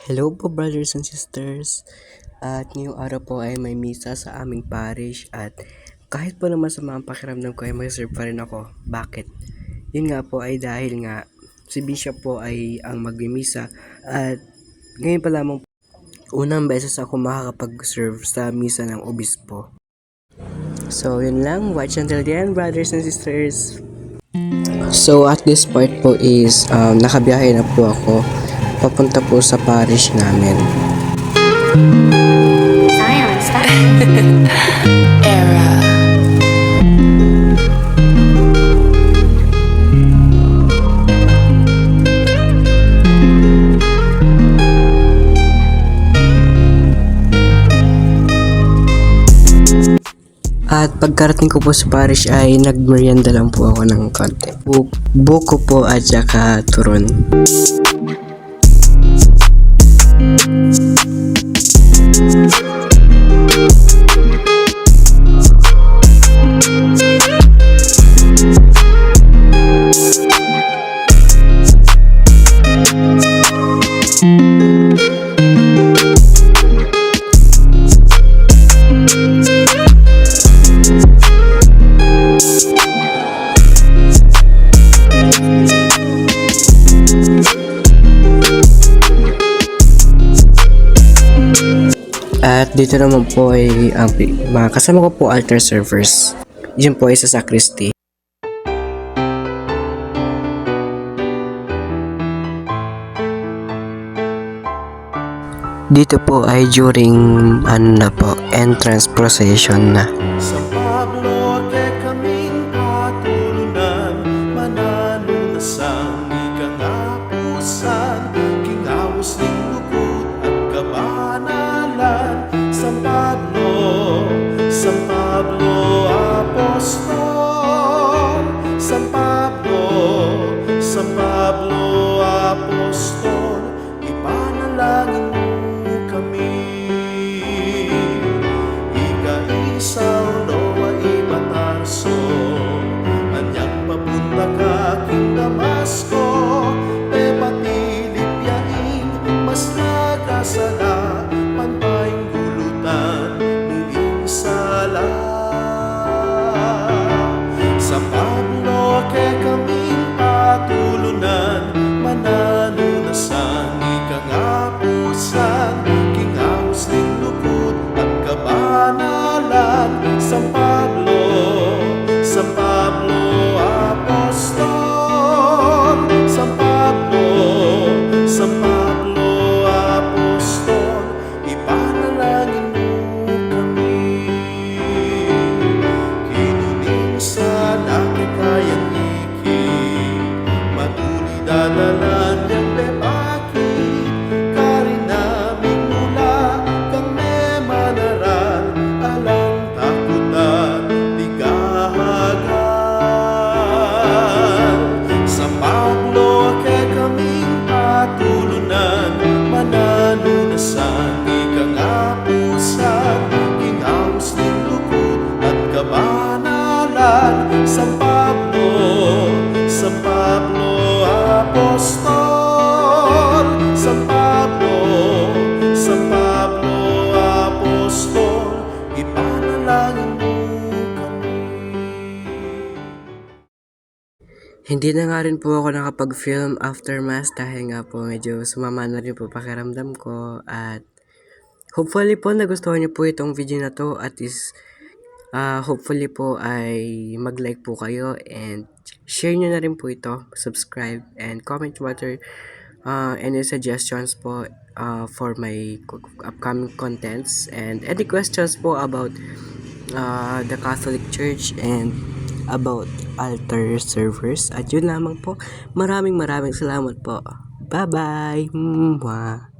Hello po brothers and sisters. At ngayong araw po ay may misa sa aming parish at kahit po naman sa mga pakiramdam ko ay mag-serve pa rin ako. Bakit? Yun nga po ay dahil nga si Bishop po ay ang magmimisa at ngayon pa lamang unang beses ako makakapag-serve sa misa ng obispo. So yun lang, watch until the end brothers and sisters. So at this part po is nakabiyahe na po ako papunta po sa parish namin. Silence Era. At pagkarating ko po sa parish ay nagmerienda lang po ako ng konti. Buko po at saka turon. At dito naman po ay mga kasama ko po altar servers. Yun po ay sa sacristy. Dito po ay during entrance procession na. Sa Pablo ke kaming patulunan, mananong nasang ikang apusan, kingawas ning lukod at kabanalan. San Pablo Apostol, San Pablo Apostol, ipanalangin mo kami. Ika-isaw Noa Imatarso, anyang papunta ka king Damasco, te patilip yaing mas nagasala, pantayong gulutan muing sala. Sa Pablo ke kaming patulunan, mananunasan ikang apusan, kingawas ning lukod at kabanalan. San Pablo Apostol, San Pablo Apostol, ipanalangin mo kami. Kinuning sa nakikayang ikig, matuloy dadalan niyang bebakit, kari namin mula kang may manaral, alang takutan, tigahagan. Sa Pablo ke kaming patulunan, mananunasan ikang apusan, kingawas ning lukod at kabanalan. San Pablo Apostol, San Pablo Apostol, ipanalangin mo kami. Hindi na nga rin po ako nakapag-film after mass dahil nga po medyo sumama na rin po pakiramdam ko at hopefully po nagustuhan niyo po itong video na to at hopefully po ay mag-like po kayo and share niyo na rin po ito, subscribe and comment what are any suggestions po for my upcoming contents and any questions po about the Catholic Church and about altar servers. At yun lamang po. Maraming salamat po. Bye-bye. Mwah.